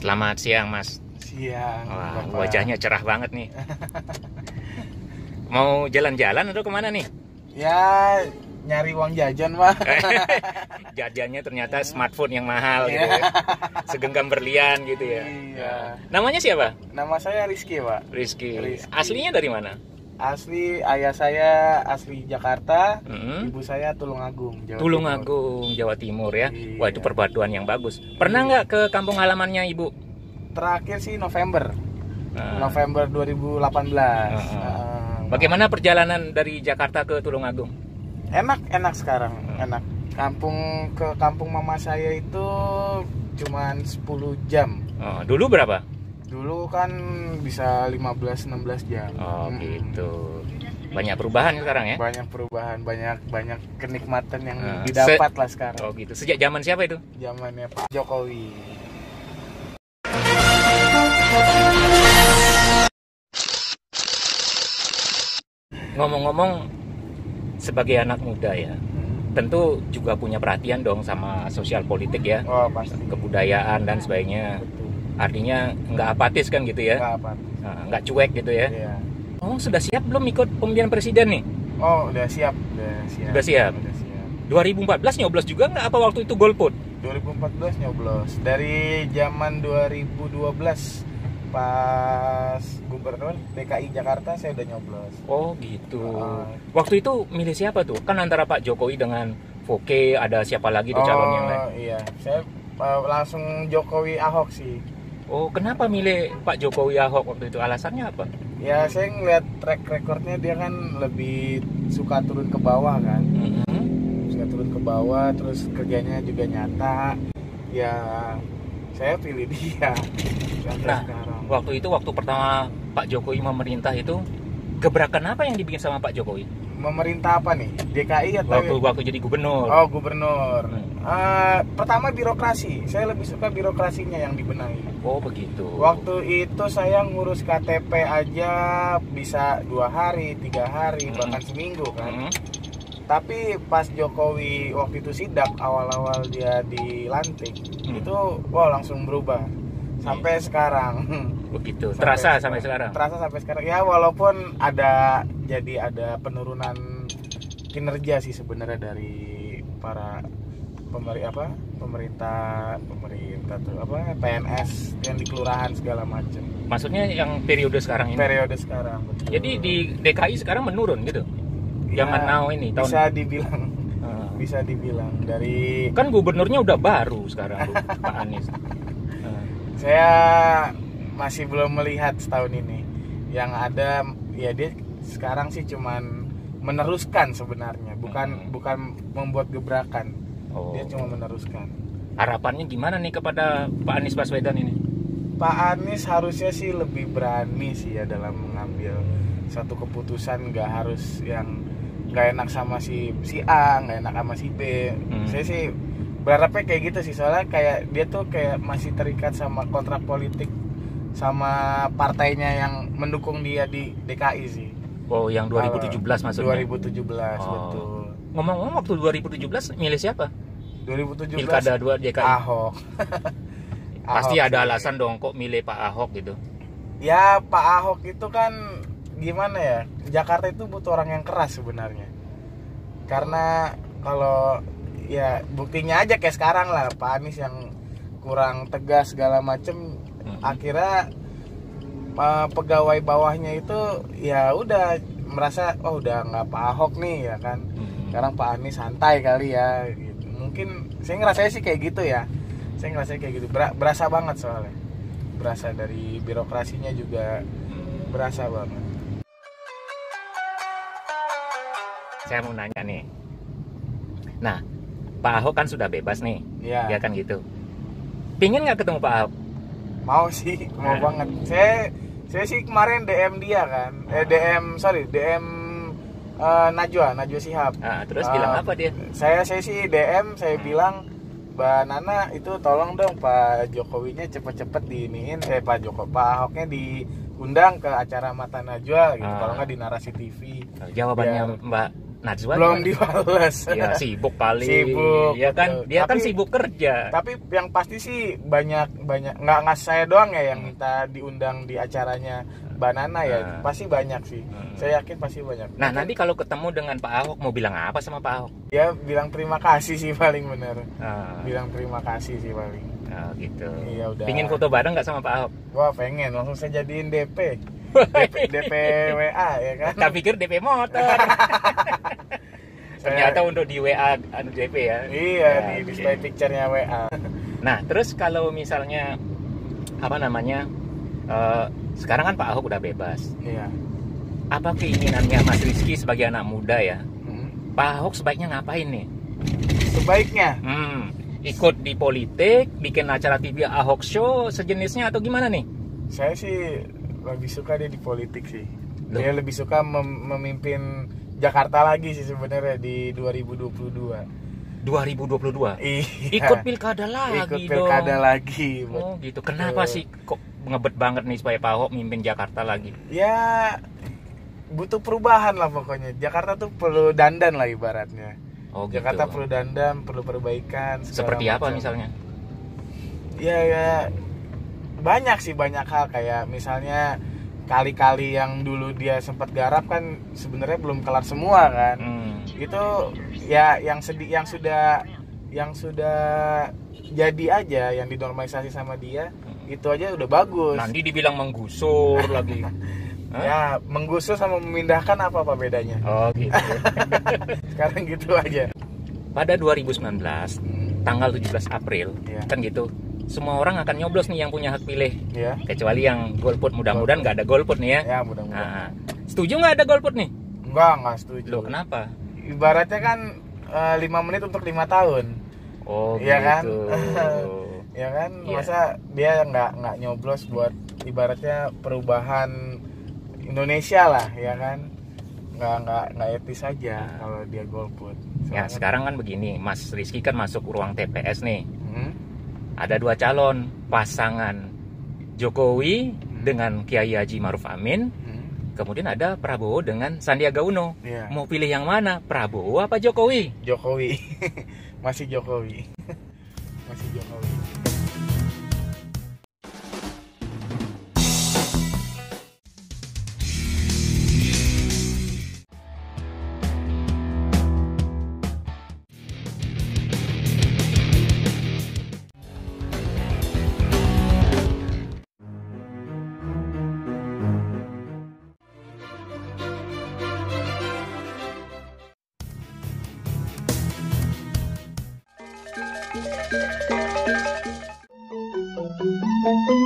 Selamat siang, Mas. Siang. Wah, Bapak. wajahnya cerah banget nih. Mau jalan-jalan atau kemana nih? Ya, nyari uang jajan, Pak. Jajannya ternyata smartphone yang mahal gitu ya. Segenggam berlian gitu ya. Iya. Namanya siapa? Nama saya Rizky, Pak. Rizky. Rizky. Aslinya dari mana? Asli ayah saya asli Jakarta, Mm-hmm. ibu saya Tulungagung, Jawa Timur. Tulungagung, Jawa Timur ya. Iya. Wah, itu perpaduan yang bagus. Pernah nggak ke kampung halamannya Ibu? Terakhir sih November. Ah. November 2018. Bagaimana perjalanan dari Jakarta ke Tulungagung? Enak sekarang, enak. Ke kampung mama saya itu cuman 10 jam. Oh, dulu berapa? Dulu kan bisa 15-16 jam. Oh, gitu. Banyak perubahan sekarang ya? Banyak perubahan, banyak kenikmatan yang Ah, didapat lah sekarang. Oh, gitu. Sejak zaman siapa itu? Zamannya Pak Jokowi. Ngomong-ngomong, sebagai anak muda ya, tentu juga punya perhatian dong sama sosial politik ya, Oh, pasti. kebudayaan dan sebagainya. Betul. Artinya nggak apatis kan gitu ya? Nggak apa. Nggak cuek gitu ya? Iya. Oh, sudah siap belum ikut pemilihan presiden nih? Oh, udah siap. Udah siap? Udah siap. 2014 nyoblos juga nggak apa waktu itu golput? 2014 nyoblos. Dari zaman 2012 pas gubernur DKI Jakarta saya udah nyoblos. Oh gitu. Ah. Waktu itu milih siapa tuh? Kan antara Pak Jokowi dengan Foke, ada siapa lagi tuh calon yang lain? Iya, saya langsung Jokowi Ahok sih. Oh, kenapa milih Pak Jokowi Ahok waktu itu? Alasannya apa? Ya saya ngeliat track recordnya dia kan lebih suka turun ke bawah kan. Suka turun ke bawah, terus kerjanya juga nyata. Ya saya pilih dia. Sampai Nah, sekarang. waktu pertama Pak Jokowi memerintah itu, gebrakan apa yang dibikin sama Pak Jokowi? Memerintah apa nih? DKI atau Waktu jadi gubernur. Oh, gubernur. Pertama birokrasi. Saya lebih suka birokrasinya yang dibenahi. Oh begitu. Waktu itu saya ngurus KTP aja bisa 2 hari, 3 hari, bahkan seminggu kan. Tapi pas Jokowi waktu itu sidak awal-awal dia dilantik, itu langsung berubah. Sampai sekarang. Begitu. Terasa sampai sekarang. Terasa sampai sekarang. Ya walaupun ada penurunan kinerja sih sebenarnya dari para pemerintah tuh PNS yang di kelurahan segala macam. Maksudnya yang periode sekarang ini. Periode sekarang. Betul. Jadi di DKI sekarang menurun gitu. Zaman now ini tahun. Bisa dibilang dari kan gubernurnya udah baru sekarang Pak Anies. Saya masih belum melihat setahun ini. Yang ada ya dia sekarang sih cuman meneruskan sebenarnya, bukan membuat gebrakan. Oh. Dia cuma meneruskan. Harapannya gimana nih kepada Pak Anies Baswedan ini? Pak Anies harusnya sih lebih berani sih ya dalam mengambil satu keputusan, nggak harus yang nggak enak sama si A, nggak enak sama si B. Saya sih berharapnya kayak gitu sih, soalnya kayak dia tuh kayak masih terikat sama kontrak politik sama partainya yang mendukung dia di DKI sih. Oh, yang 2017 maksudnya? 2017, betul. Ngomong-ngomong waktu 2017 milih siapa? 2017 Pilkada 2 DKI. Ahok. Pasti Ahok ada sih. alasan dong kok milih Pak Ahok gitu. Ya Pak Ahok itu kan gimana ya, Jakarta itu butuh orang yang keras sebenarnya. Karena kalau ya buktinya aja kayak sekarang lah, Pak Anies yang kurang tegas segala macem, akhirnya pegawai bawahnya itu ya udah merasa udah nggak Pak Ahok nih ya kan. Sekarang Pak Anies santai kali ya gitu. Mungkin saya ngerasanya sih kayak gitu ya. Saya ngerasanya kayak gitu, berasa banget soalnya. Berasa dari birokrasinya juga berasa banget. Saya mau nanya nih. Nah, Pak Ahok kan sudah bebas nih. Iya. Ya kan gitu. Pingin nggak ketemu Pak Ahok? Mau sih, mau banget. Saya sih kemarin DM dia kan. DM Najwa Shihab. Terus bilang apa dia? Saya sih DM, saya bilang, Mbak Nana itu tolong dong Pak Jokowinya cepet-cepet diiniin, Pak Ahoknya diundang ke acara Mata Najwa gitu, kalau nggak di Narasi TV. Jawabannya Mbak Najwa belum gimana? dibales. Ya sibuk kali. Sibuk, Ya kan, betul. dia kan Tapi- sibuk kerja. Tapi yang pasti sih banyak nggak saya doang ya yang minta diundang di acaranya Banana ya. Pasti banyak sih. Saya yakin pasti banyak. Nah, nanti kalau ketemu dengan Pak Ahok mau bilang apa sama Pak Ahok? Ya bilang terima kasih sih paling bener. Ah, Bilang terima kasih sih paling. gitu. Iya, udah. Pingin foto bareng nggak sama Pak Ahok? Wah pengen langsung saya jadiin DP. DP WA ya kan. Tak pikir DP motor. Ternyata untuk di WA anu DP ya. Iya, Ya, di oke. display picture-nya WA. Nah, terus kalau misalnya apa namanya? Sekarang kan Pak Ahok udah bebas. Iya. Apa keinginannya Mas Rizky sebagai anak muda ya? Hmm. Pak Ahok sebaiknya ngapain nih? Sebaiknya Ikut di politik, bikin acara TV Ahok Show sejenisnya atau gimana nih? saya sih lebih suka dia di politik sih. Loh? Dia lebih suka memimpin Jakarta lagi sih sebenarnya di 2022. 2022. Iya. Ikut pilkada lagi Ikut dong. pilkada lagi. Oh gitu. Kenapa sih kok ngebet banget nih supaya Pak Ahok mimpin Jakarta lagi? Ya butuh perubahan lah pokoknya. Jakarta tuh perlu dandan lah ibaratnya. Oh gitu. Jakarta perlu dandan, perlu perbaikan. segala Seperti apa macam. misalnya? Ya banyak sih, banyak hal kayak misalnya kali-kali yang dulu dia sempat garap kan sebenarnya belum kelar semua kan. Itu ya yang sudah jadi aja, yang dinormalisasi sama dia itu aja udah bagus. Nanti dibilang menggusur lagi. Hah? Ya menggusur sama memindahkan apa bedanya? Oh gitu. Sekarang gitu aja. Pada 2019 tanggal 17 April Iya. kan gitu. Semua orang akan nyoblos nih yang punya hak pilih. Ya, Kecuali yang golput, mudah-mudahan nggak ada golput nih ya. ya mudah-mudahan. Nah, setuju nggak ada golput nih? Enggak setuju. Loh kenapa? Ibaratnya kan 5 menit untuk 5 tahun. Oh Iya kan? gitu. Ya kan, Iya. masa dia nggak nyoblos buat ibaratnya perubahan Indonesia lah, ya kan? Nggak etis aja kalau dia golput. Ya Soalnya- sekarang kan begini, Mas Rizky kan masuk ruang TPS nih. Hmm? Ada 2 calon pasangan Jokowi dengan Kiai Haji Maruf Amin. Kemudian ada Prabowo dengan Sandiaga Uno. Iya. Mau pilih yang mana? Prabowo apa Jokowi? Jokowi. Masih Jokowi. Masih Jokowi. Thank you.